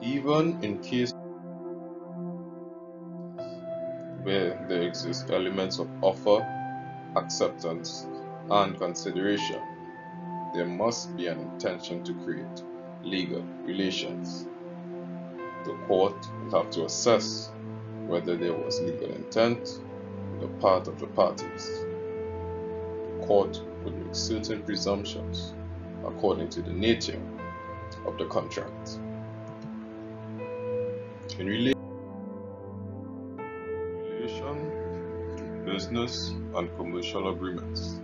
Even in cases where there exist elements of offer, acceptance, and consideration, there must be an intention to create legal relations. The court will have to assess whether there was legal intent on the part of the parties. The court would make certain presumptions according to the nature of the contract. In relation to business and commercial agreements,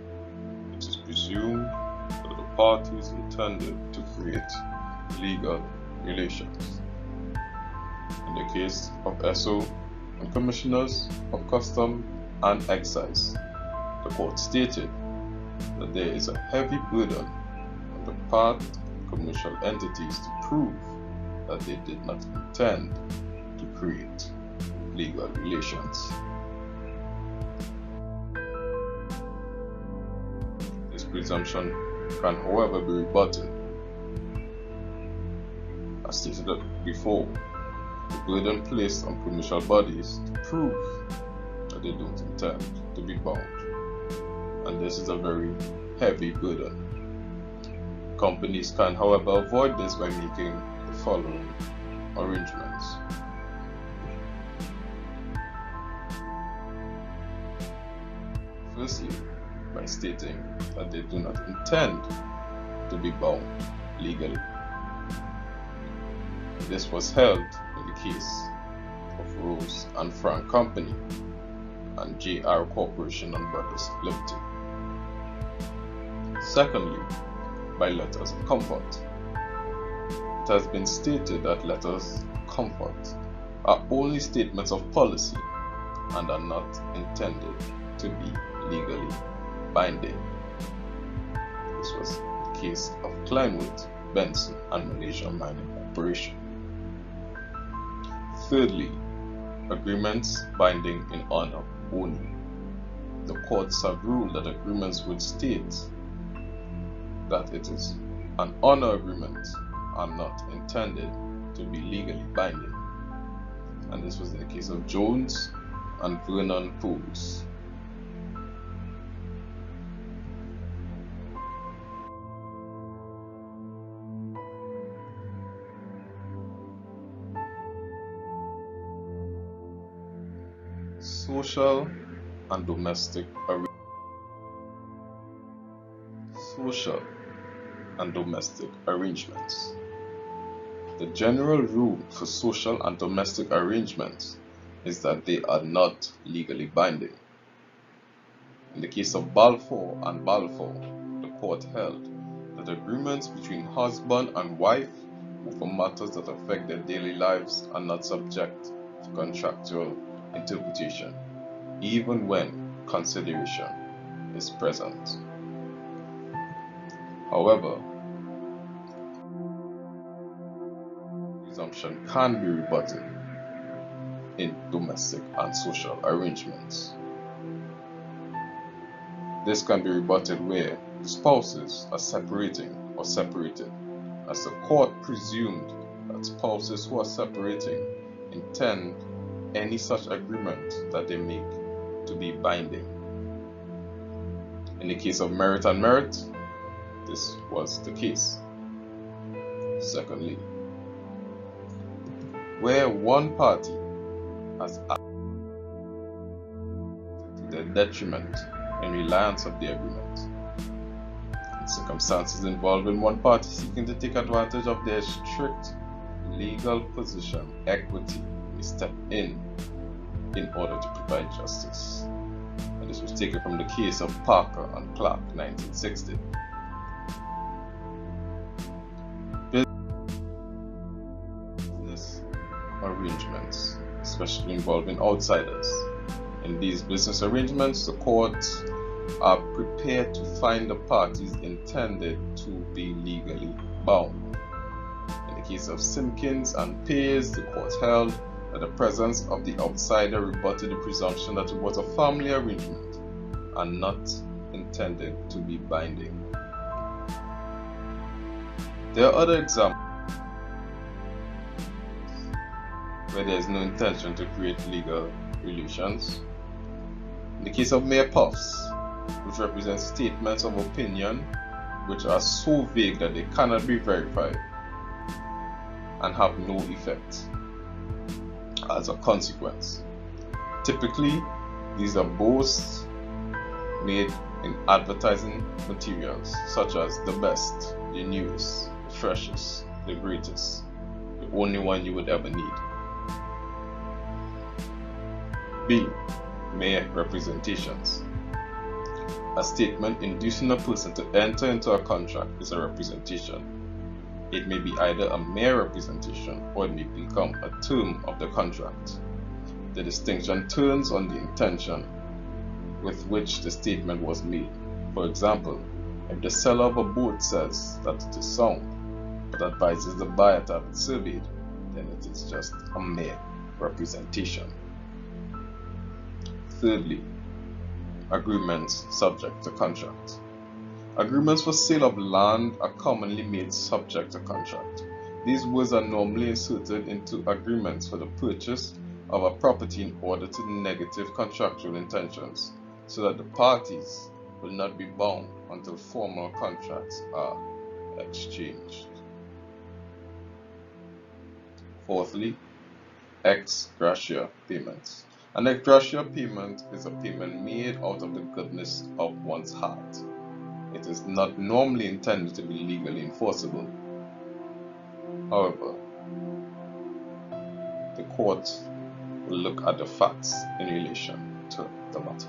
it is presumed that the parties intended to create legal relations. In the case of Esso and Commissioners of Custom and Excise, the court stated that there is a heavy burden on the part of commercial entities to prove that they did not intend to create legal relations. This presumption can, however, be rebutted. As stated before, the burden placed on commercial bodies to prove that they don't intend to be bound, and this is a very heavy burden. Companies can, however, avoid this by making the following arrangements. Firstly, by stating that they do not intend to be bound legally. This was held in the case of Rose and Frank Company and JR Corporation and Brothers Limited. Secondly, by letters of comfort. It has been stated that letters of comfort are only statements of policy and are not intended to be legally binding. This was the case of Kleinwood, Benson, and Malaysia Mining Corporation. Thirdly, agreements binding in honor only. The courts have ruled that agreements would state that it is an honor agreement are not intended to be legally binding, and this was in the case of Jones and Vernon Pools. Social and domestic arrangements. The general rule for social and domestic arrangements is that they are not legally binding. In the case of Balfour and Balfour, the court held that agreements between husband and wife over matters that affect their daily lives are not subject to contractual interpretation, even when consideration is present. However, presumption can be rebutted in domestic and social arrangements. This can be rebutted where the spouses are separating or separated, as the court presumed that spouses who are separating intend any such agreement that they make to be binding. In the case of merit and merit, this was the case. Secondly, where one party has acted to the detriment and reliance of the agreement, in circumstances involving one party seeking to take advantage of their strict legal position, equity may step in order to provide justice. And this was taken from the case of Parker and Clark, 1960. Business arrangements, especially involving outsiders. In these business arrangements, the courts are prepared to find the parties intended to be legally bound. In the case of Simpkins and Pears, the court held that the presence of the outsider rebutted the presumption that it was a family arrangement and not intended to be binding. There are other examples where there is no intention to create legal relations. In the case of mere puffs, which represent statements of opinion which are so vague that they cannot be verified and have no effect as a consequence. Typically, these are boasts made in advertising materials such as the best, the newest, the freshest, the greatest, the only one you would ever need. B. Mere representations. A statement inducing a person to enter into a contract is a representation. It may be either a mere representation or it may become a term of the contract. The distinction turns on the intention with which the statement was made. For example, if the seller of a boat says that it is sound, but advises the buyer to have it surveyed, then it is just a mere representation. Thirdly, agreements subject to contract. Agreements for sale of land are commonly made subject to contract. These words are normally inserted into agreements for the purchase of a property in order to negative contractual intentions, so that the parties will not be bound until formal contracts are exchanged. Fourthly, ex gratia payments. An ex gratia payment is a payment made out of the goodness of one's heart. It is not normally intended to be legally enforceable. However, the court will look at the facts in relation to the matter.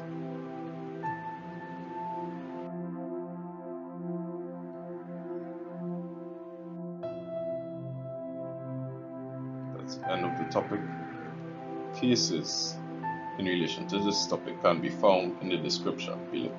That's the end of the topic. Cases in relation to this topic can be found in the description below.